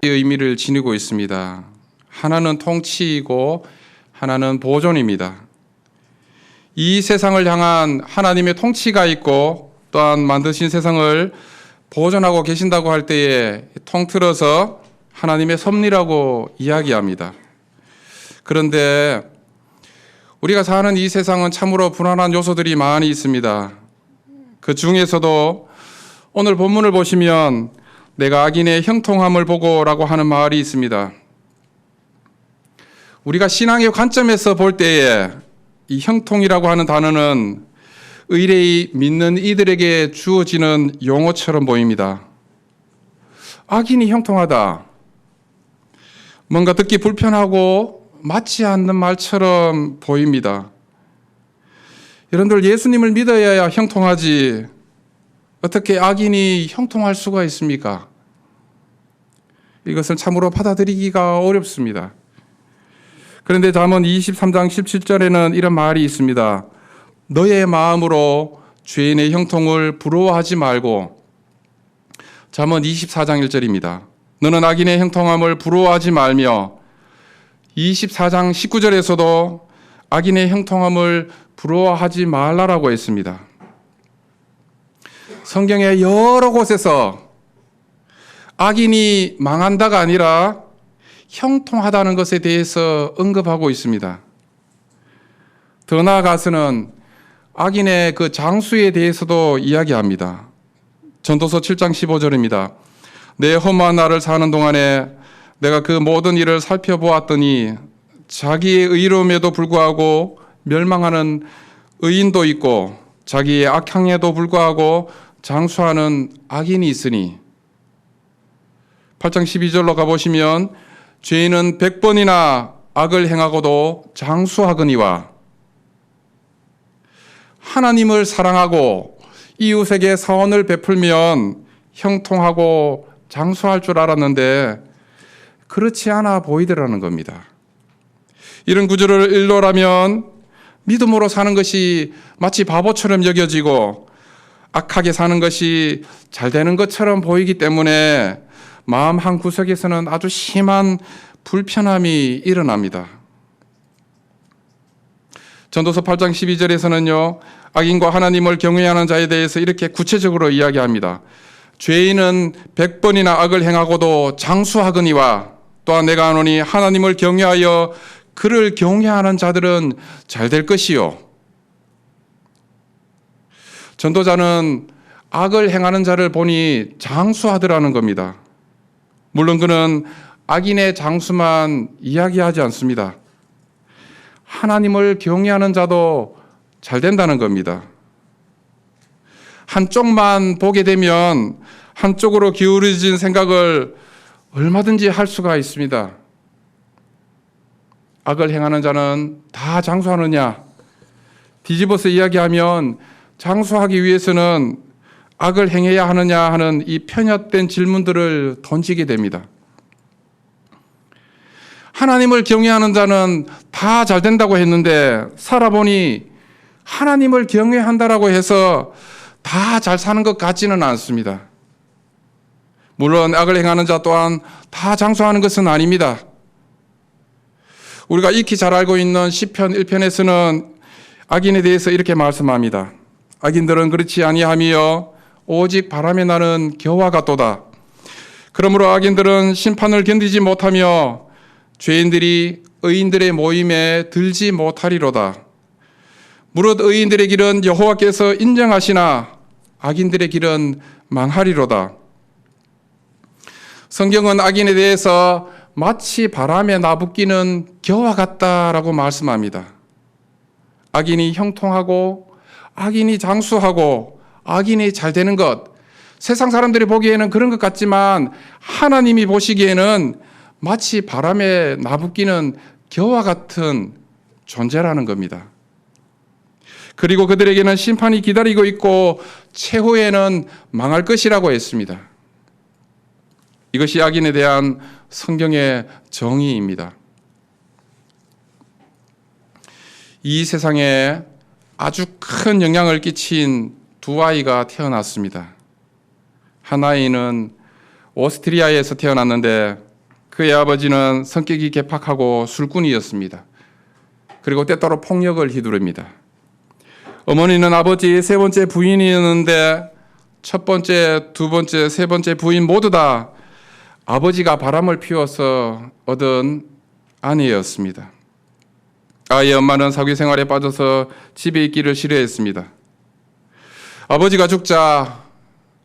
의미를 지니고 있습니다. 하나는 통치이고 하나는 보존입니다. 이 세상을 향한 하나님의 통치가 있고 또한 만드신 세상을 보존하고 계신다고 할 때에 통틀어서 하나님의 섭리라고 이야기합니다. 그런데 우리가 사는 이 세상은 참으로 불안한 요소들이 많이 있습니다. 그 중에서도 오늘 본문을 보시면 내가 악인의 형통함을 보고라고 하는 말이 있습니다. 우리가 신앙의 관점에서 볼 때에 이 형통이라고 하는 단어는 의뢰이 믿는 이들에게 주어지는 용어처럼 보입니다. 악인이 형통하다. 뭔가 듣기 불편하고 맞지 않는 말처럼 보입니다. 여러분들 예수님을 믿어야 형통하지 어떻게 악인이 형통할 수가 있습니까? 이것을 참으로 받아들이기가 어렵습니다. 그런데 잠언 23장 17절에는 이런 말이 있습니다. 너의 마음으로 죄인의 형통을 부러워하지 말고. 잠언 24장 1절입니다. 너는 악인의 형통함을 부러워하지 말며. 24장 19절에서도 악인의 형통함을 부러워하지 말라라고 했습니다. 성경의 여러 곳에서 악인이 망한다가 아니라 형통하다는 것에 대해서 언급하고 있습니다. 더 나아가서는 악인의 그 장수에 대해서도 이야기합니다. 전도서 7장 15절입니다. 내 험한 날을 사는 동안에 내가 그 모든 일을 살펴보았더니 자기의 의로움에도 불구하고 멸망하는 의인도 있고 자기의 악행에도 불구하고 장수하는 악인이 있으니. 8장 12절로 가보시면 죄인은 100번이나 악을 행하고도 장수하거니와. 하나님을 사랑하고 이웃에게 사원을 베풀면 형통하고 장수할 줄 알았는데 그렇지 않아 보이더라는 겁니다. 이런 구절을 일러라면 믿음으로 사는 것이 마치 바보처럼 여겨지고 악하게 사는 것이 잘 되는 것처럼 보이기 때문에 마음 한 구석에서는 아주 심한 불편함이 일어납니다. 전도서 8장 12절에서는요, 악인과 하나님을 경외하는 자에 대해서 이렇게 구체적으로 이야기합니다. 죄인은 100번이나 악을 행하고도 장수하거니와 또한 내가 하노니 하나님을 경외하여 그를 경외하는 자들은 잘 될 것이요. 전도자는 악을 행하는 자를 보니 장수하더라는 겁니다. 물론 그는 악인의 장수만 이야기하지 않습니다. 하나님을 경외하는 자도 잘 된다는 겁니다. 한쪽만 보게 되면 한쪽으로 기울어진 생각을 얼마든지 할 수가 있습니다. 악을 행하는 자는 다 장수하느냐? 뒤집어서 이야기하면 장수하기 위해서는 악을 행해야 하느냐 하는 이 편협된 질문들을 던지게 됩니다. 하나님을 경외하는 자는 다 잘 된다고 했는데 살아보니 하나님을 경외한다라고 해서 다 잘 사는 것 같지는 않습니다. 물론 악을 행하는 자 또한 다 장수하는 것은 아닙니다. 우리가 익히 잘 알고 있는 시편 1편에서는 악인에 대해서 이렇게 말씀합니다. 악인들은 그렇지 아니하며 오직 바람에 나는 겨와 같도다. 그러므로 악인들은 심판을 견디지 못하며 죄인들이 의인들의 모임에 들지 못하리로다. 무릇 의인들의 길은 여호와께서 인정하시나 악인들의 길은 망하리로다. 성경은 악인에 대해서 마치 바람에 나부끼는 겨와 같다라고 말씀합니다. 악인이 형통하고 악인이 장수하고 악인이 잘 되는 것, 세상 사람들이 보기에는 그런 것 같지만 하나님이 보시기에는 마치 바람에 나부끼는 겨와 같은 존재라는 겁니다. 그리고 그들에게는 심판이 기다리고 있고 최후에는 망할 것이라고 했습니다. 이것이 악인에 대한 성경의 정의입니다. 이 세상에 아주 큰 영향을 끼친 두 아이가 태어났습니다. 한 아이는 오스트리아에서 태어났는데 그의 아버지는 성격이 괴팍하고 술꾼이었습니다. 그리고 때때로 폭력을 휘두릅니다. 어머니는 아버지의 세 번째 부인이었는데 첫 번째, 두 번째, 세 번째 부인 모두 다 아버지가 바람을 피워서 얻은 아내였습니다. 아이의 엄마는 사교 생활에 빠져서 집에 있기를 싫어했습니다. 아버지가 죽자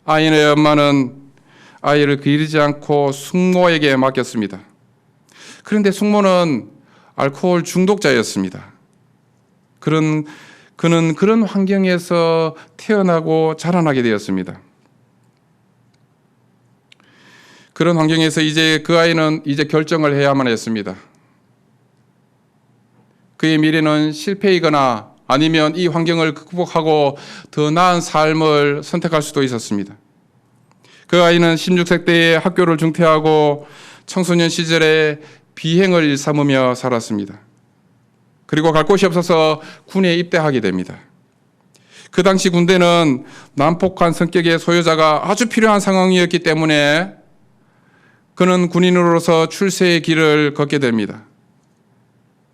아이의 엄마는 아이를 기르지 않고 숙모에게 맡겼습니다. 그런데 숙모는 알코올 중독자였습니다. 그는 그런 환경에서 태어나고 자라나게 되었습니다. 그런 환경에서 이제 그 아이는 결정을 해야만 했습니다. 그의 미래는 실패이거나 아니면 이 환경을 극복하고 더 나은 삶을 선택할 수도 있었습니다. 그 아이는 16세 때에 학교를 중퇴하고 청소년 시절에 비행을 일삼으며 살았습니다. 그리고 갈 곳이 없어서 군에 입대하게 됩니다. 그 당시 군대는 난폭한 성격의 소유자가 아주 필요한 상황이었기 때문에 그는 군인으로서 출세의 길을 걷게 됩니다.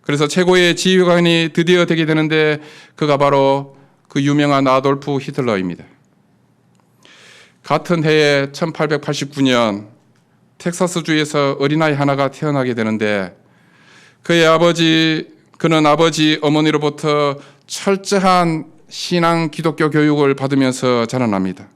그래서 최고의 지휘관이 드디어 되게 되는데 그가 바로 그 유명한 아돌프 히틀러입니다. 같은 해에 1889년 텍사스주에서 어린아이 하나가 태어나게 되는데 그는 아버지 어머니로부터 철저한 신앙 기독교 교육을 받으면서 자라납니다.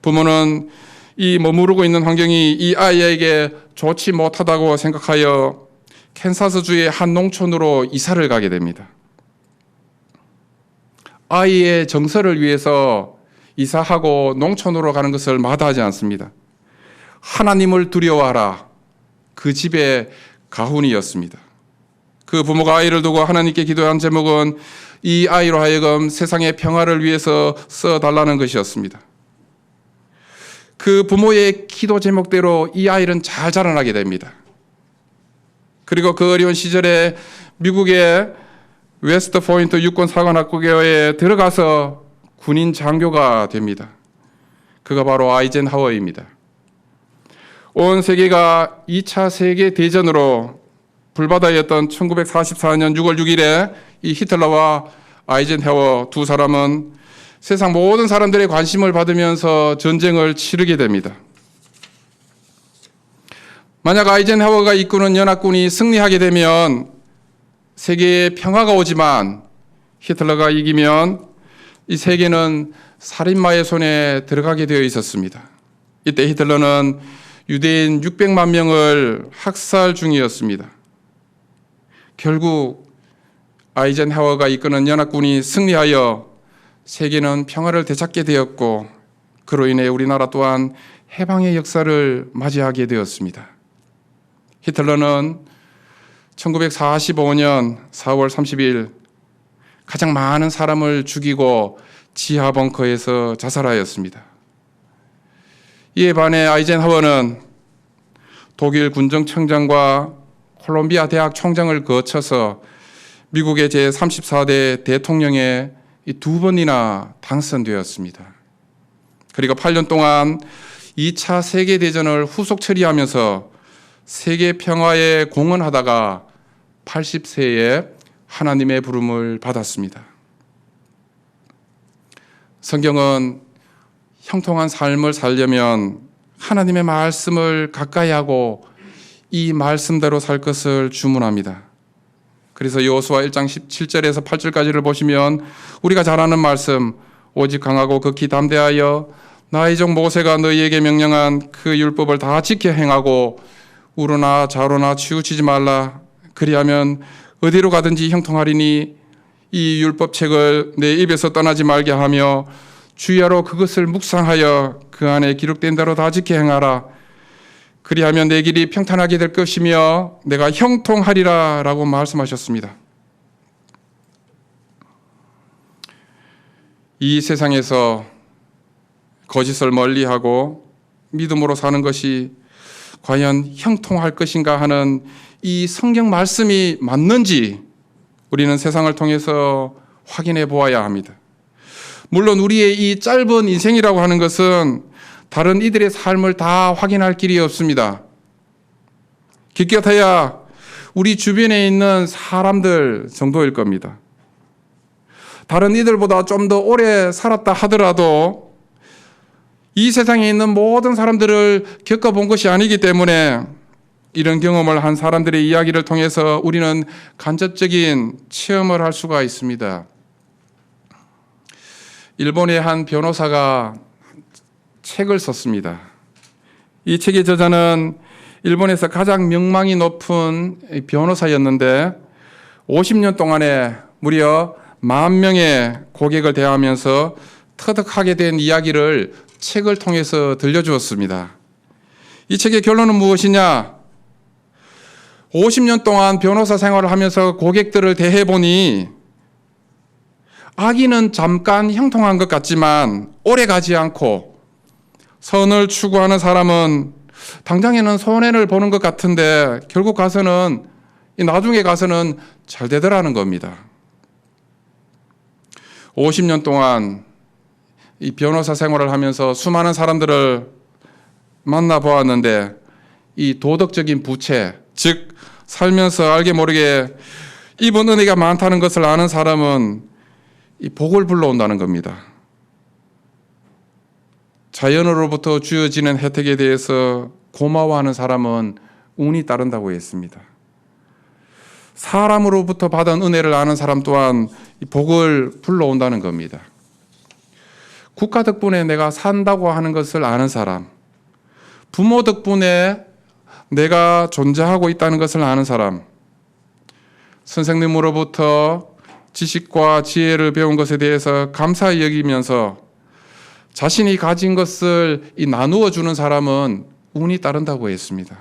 부모는 이 머무르고 있는 환경이 이 아이에게 좋지 못하다고 생각하여 캔사스주의 한 농촌으로 이사를 가게 됩니다. 아이의 정서를 위해서 이사하고 농촌으로 가는 것을 마다하지 않습니다. 하나님을 두려워하라. 그 집의 가훈이었습니다. 그 부모가 아이를 두고 하나님께 기도한 제목은 이 아이로 하여금 세상의 평화를 위해서 써달라는 것이었습니다. 그 부모의 기도 제목대로 이 아이는 잘 자라나게 됩니다. 그리고 그 어려운 시절에 미국의 웨스트 포인트 육군 사관학교에 들어가서 군인 장교가 됩니다. 그가 바로 아이젠하워입니다. 온 세계가 2차 세계대전으로 불바다였던 1944년 6월 6일에 이 히틀러와 아이젠하워 두 사람은 세상 모든 사람들의 관심을 받으면서 전쟁을 치르게 됩니다. 만약 아이젠하워가 이끄는 연합군이 승리하게 되면 세계에 평화가 오지만 히틀러가 이기면 이 세계는 살인마의 손에 들어가게 되어 있었습니다. 이때 히틀러는 유대인 600만 명을 학살 중이었습니다. 결국 아이젠하워가 이끄는 연합군이 승리하여 세계는 평화를 되찾게 되었고 그로 인해 우리나라 또한 해방의 역사를 맞이하게 되었습니다. 히틀러는 1945년 4월 30일 가장 많은 사람을 죽이고 지하 벙커에서 자살하였습니다. 이에 반해 아이젠하워는 독일 군정청장과 콜롬비아 대학 총장을 거쳐서 미국의 제34대 대통령에 두 번이나 당선되었습니다. 그리고 8년 동안 2차 세계대전을 후속 처리하면서 세계 평화에 공헌하다가 80세에 하나님의 부름을 받았습니다. 성경은 형통한 삶을 살려면 하나님의 말씀을 가까이 하고 이 말씀대로 살 것을 주문합니다. 그래서 여호수아 1장 17절에서 8절까지를 보시면 우리가 잘 아는 말씀, 오직 강하고 극히 담대하여 나의 종 모세가 너희에게 명령한 그 율법을 다 지켜 행하고 우로나 좌로나 치우치지 말라. 그리하면 어디로 가든지 형통하리니 이 율법책을 내 입에서 떠나지 말게 하며 주야로 그것을 묵상하여 그 안에 기록된 대로 다 지켜 행하라. 그리하면 내 길이 평탄하게 될 것이며 내가 형통하리라 라고 말씀하셨습니다. 이 세상에서 거짓을 멀리하고 믿음으로 사는 것이 과연 형통할 것인가 하는 이 성경 말씀이 맞는지 우리는 세상을 통해서 확인해 보아야 합니다. 물론 우리의 이 짧은 인생이라고 하는 것은 다른 이들의 삶을 다 확인할 길이 없습니다. 기껏해야 우리 주변에 있는 사람들 정도일 겁니다. 다른 이들보다 좀 더 오래 살았다 하더라도 이 세상에 있는 모든 사람들을 겪어본 것이 아니기 때문에 이런 경험을 한 사람들의 이야기를 통해서 우리는 간접적인 체험을 할 수가 있습니다. 일본의 한 변호사가 책을 썼습니다. 이 책의 저자는 일본에서 가장 명망이 높은 변호사였는데 50년 동안에 무려 10,000명의 고객을 대하면서 터득하게 된 이야기를 책을 통해서 들려주었습니다. 이 책의 결론은 무엇이냐? 50년 동안 변호사 생활을 하면서 고객들을 대해보니 악의는 잠깐 형통한 것 같지만 오래 가지 않고 선을 추구하는 사람은 당장에는 손해를 보는 것 같은데 결국 가서는 나중에 가서는 잘 되더라는 겁니다. 50년 동안 이 변호사 생활을 하면서 수많은 사람들을 만나보았는데 이 도덕적인 부채, 즉 살면서 알게 모르게 입은 은혜가 많다는 것을 아는 사람은 이 복을 불러온다는 겁니다. 자연으로부터 주어지는 혜택에 대해서 고마워하는 사람은 운이 따른다고 했습니다. 사람으로부터 받은 은혜를 아는 사람 또한 복을 불러온다는 겁니다. 국가 덕분에 내가 산다고 하는 것을 아는 사람, 부모 덕분에 내가 존재하고 있다는 것을 아는 사람, 선생님으로부터 지식과 지혜를 배운 것에 대해서 감사히 여기면서 자신이 가진 것을 나누어 주는 사람은 운이 따른다고 했습니다.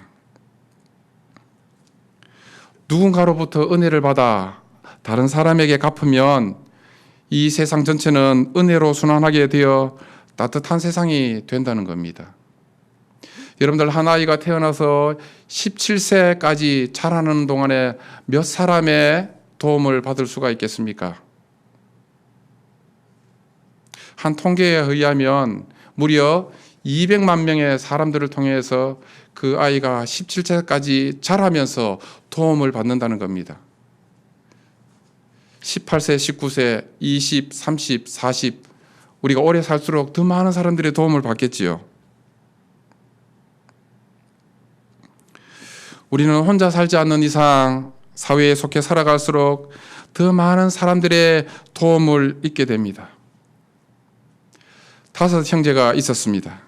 누군가로부터 은혜를 받아 다른 사람에게 갚으면 이 세상 전체는 은혜로 순환하게 되어 따뜻한 세상이 된다는 겁니다. 여러분들 한 아이가 태어나서 17세까지 자라는 동안에 몇 사람의 도움을 받을 수가 있겠습니까? 한 통계에 의하면 무려 200만 명의 사람들을 통해서 그 아이가 17세까지 자라면서 도움을 받는다는 겁니다. 18세, 19세, 20, 30, 40 우리가 오래 살수록 더 많은 사람들의 도움을 받겠지요. 우리는 혼자 살지 않는 이상 사회에 속해 살아갈수록 더 많은 사람들의 도움을 잊게 됩니다. 5 형제가 있었습니다.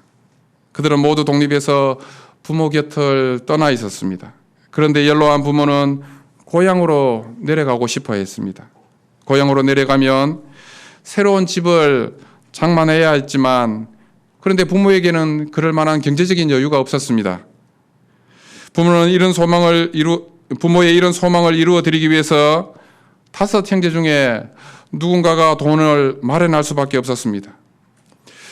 그들은 모두 독립해서 부모 곁을 떠나 있었습니다. 그런데 연로한 부모는 고향으로 내려가고 싶어 했습니다. 고향으로 내려가면 새로운 집을 장만해야 했지만 그런데 부모에게는 그럴 만한 경제적인 여유가 없었습니다. 부모의 이런 소망을 이루어 드리기 위해서 5 형제 중에 누군가가 돈을 마련할 수밖에 없었습니다.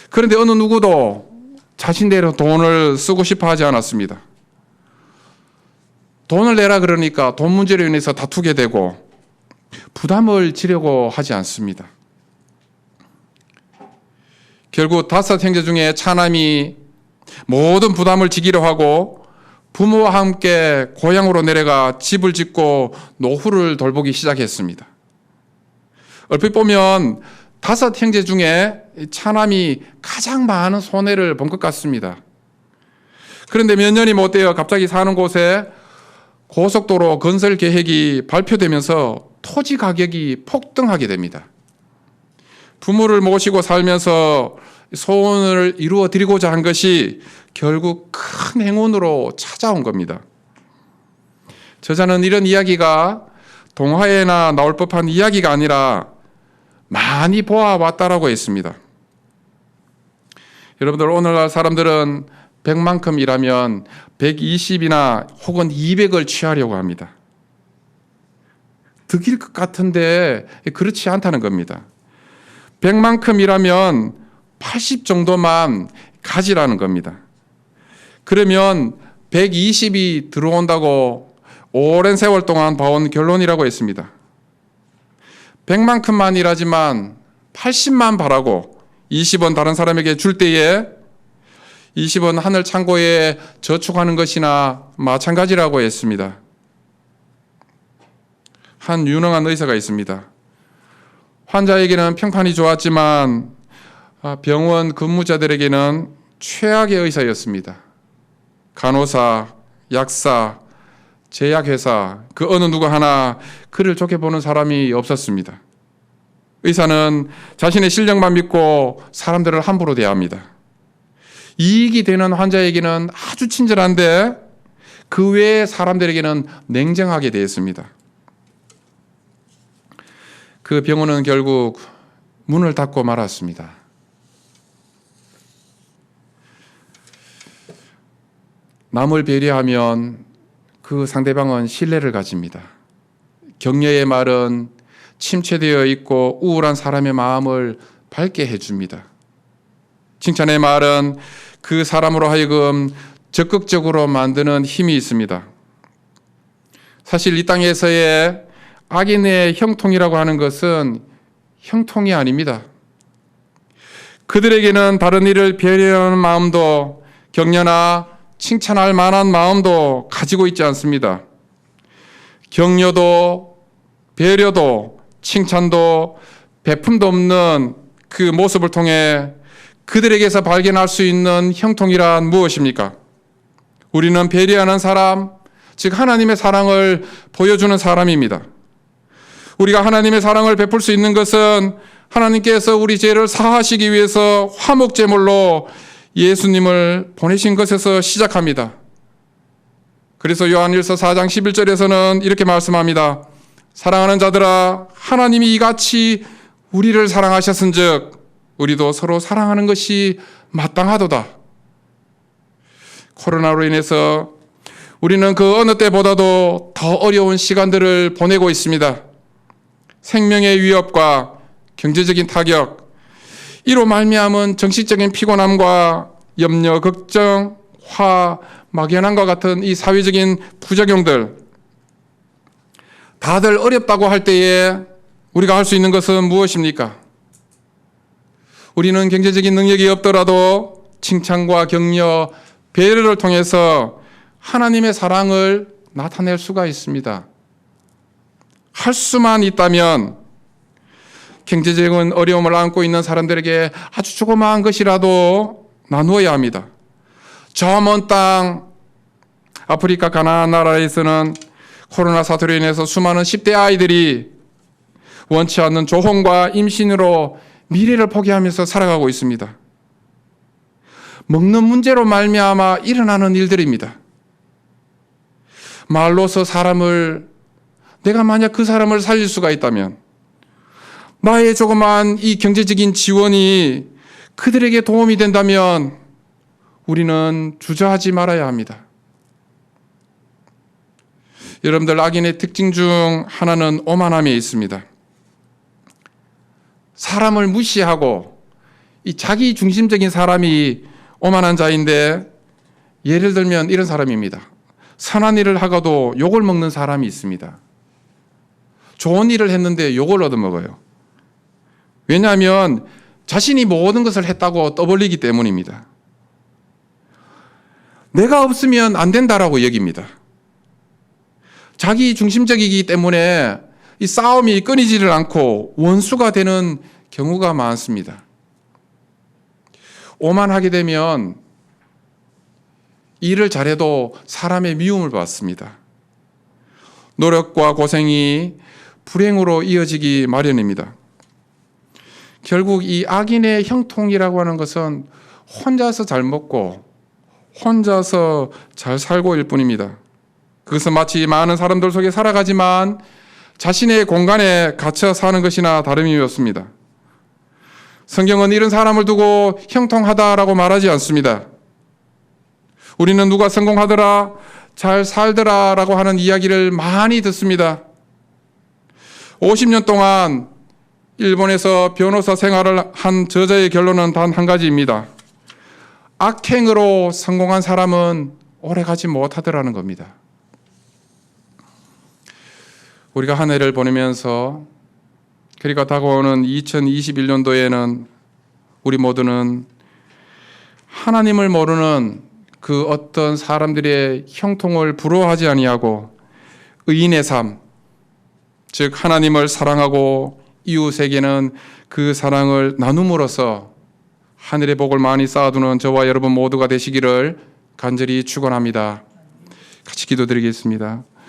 그런데 어느 누구도 자신대로 돈을 쓰고 싶어 하지 않았습니다. 돈을 내라 그러니까 돈 문제로 인해서 다투게 되고 부담을 지려고 하지 않습니다. 결국 5 형제 중에 차남이 모든 부담을 지기로 하고 부모와 함께 고향으로 내려가 집을 짓고 노후를 돌보기 시작했습니다. 얼핏 보면 5 형제 중에 차남이 가장 많은 손해를 본 것 같습니다. 그런데 몇 년이 못 되어 갑자기 사는 곳에 고속도로 건설 계획이 발표되면서 토지 가격이 폭등하게 됩니다. 부모를 모시고 살면서 소원을 이루어 드리고자 한 것이 결국 큰 행운으로 찾아온 겁니다. 저자는 이런 이야기가 동화에나 나올 법한 이야기가 아니라 많이 보아왔다라고 했습니다. 여러분들 오늘날 사람들은 100만큼 일하면 120이나 혹은 200을 취하려고 합니다. 득일 것 같은데 그렇지 않다는 겁니다. 100만큼 일하면 80 정도만 가지라는 겁니다. 그러면 120이 들어온다고 오랜 세월 동안 봐온 결론이라고 했습니다. 100만큼만 일하지만 80만 바라고 20원 다른 사람에게 줄 때에 20원 하늘 창고에 저축하는 것이나 마찬가지라고 했습니다. 한 유능한 의사가 있습니다. 환자에게는 평판이 좋았지만 병원 근무자들에게는 최악의 의사였습니다. 간호사, 약사, 제약회사, 그 어느 누구 하나 그를 좋게 보는 사람이 없었습니다. 의사는 자신의 실력만 믿고 사람들을 함부로 대합니다. 이익이 되는 환자에게는 아주 친절한데 그 외의 사람들에게는 냉정하게 대했습니다. 그 병원은 결국 문을 닫고 말았습니다. 남을 배려하면 그 상대방은 신뢰를 가집니다. 격려의 말은 침체되어 있고 우울한 사람의 마음을 밝게 해줍니다. 칭찬의 말은 그 사람으로 하여금 적극적으로 만드는 힘이 있습니다. 사실 이 땅에서의 악인의 형통이라고 하는 것은 형통이 아닙니다. 그들에게는 다른 이를 배려하는 마음도 격려나 칭찬할 만한 마음도 가지고 있지 않습니다. 격려도 배려도 칭찬도 베품도 없는 그 모습을 통해 그들에게서 발견할 수 있는 형통이란 무엇입니까? 우리는 배려하는 사람, 즉 하나님의 사랑을 보여주는 사람입니다. 우리가 하나님의 사랑을 베풀 수 있는 것은 하나님께서 우리 죄를 사하시기 위해서 화목제물로 예수님을 보내신 것에서 시작합니다. 그래서 요한일서 4장 11절에서는 이렇게 말씀합니다. 사랑하는 자들아, 하나님이 이같이 우리를 사랑하셨은즉 우리도 서로 사랑하는 것이 마땅하도다. 코로나로 인해서 우리는 그 어느 때보다도 더 어려운 시간들을 보내고 있습니다. 생명의 위협과 경제적인 타격, 이로 말미암은 정신적인 피곤함과 염려, 걱정, 화, 막연함과 같은 이 사회적인 부작용들, 다들 어렵다고 할 때에 우리가 할 수 있는 것은 무엇입니까? 우리는 경제적인 능력이 없더라도 칭찬과 격려, 배려를 통해서 하나님의 사랑을 나타낼 수가 있습니다. 할 수만 있다면 경제적인 어려움을 안고 있는 사람들에게 아주 조그마한 것이라도 나누어야 합니다. 저 먼 땅 아프리카 가나안 나라에서는 코로나 사태로 인해서 수많은 10대 아이들이 원치 않는 조혼과 임신으로 미래를 포기하면서 살아가고 있습니다. 먹는 문제로 말미암아 일어나는 일들입니다. 말로서 내가 만약 그 사람을 살릴 수가 있다면 나의 조그마한 이 경제적인 지원이 그들에게 도움이 된다면 우리는 주저하지 말아야 합니다. 여러분들, 악인의 특징 중 하나는 오만함에 있습니다. 사람을 무시하고 이 자기 중심적인 사람이 오만한 자인데, 예를 들면 이런 사람입니다. 선한 일을 하고도 욕을 먹는 사람이 있습니다. 좋은 일을 했는데 욕을 얻어먹어요. 왜냐하면 자신이 모든 것을 했다고 떠벌리기 때문입니다. 내가 없으면 안 된다라고 여깁니다. 자기 중심적이기 때문에 이 싸움이 끊이지를 않고 원수가 되는 경우가 많습니다. 오만하게 되면 일을 잘해도 사람의 미움을 받습니다. 노력과 고생이 불행으로 이어지기 마련입니다. 결국 이 악인의 형통이라고 하는 것은 혼자서 잘 먹고 혼자서 잘 살고일 뿐입니다. 그것은 마치 많은 사람들 속에 살아가지만 자신의 공간에 갇혀 사는 것이나 다름이 없습니다. 성경은 이런 사람을 두고 형통하다라고 말하지 않습니다. 우리는 누가 성공하더라, 잘 살더라라고 하는 이야기를 많이 듣습니다. 50년 동안 일본에서 변호사 생활을 한 저자의 결론은 단 한 가지입니다. 악행으로 성공한 사람은 오래 가지 못하더라는 겁니다. 우리가 한 해를 보내면서, 그리고 다가오는 2021년도에는 우리 모두는 하나님을 모르는 그 어떤 사람들의 형통을 부러워하지 아니하고 의인의 삶, 즉 하나님을 사랑하고 이웃에게는 그 사랑을 나눔으로써 하늘의 복을 많이 쌓아두는 저와 여러분 모두가 되시기를 간절히 축원합니다. 같이 기도드리겠습니다.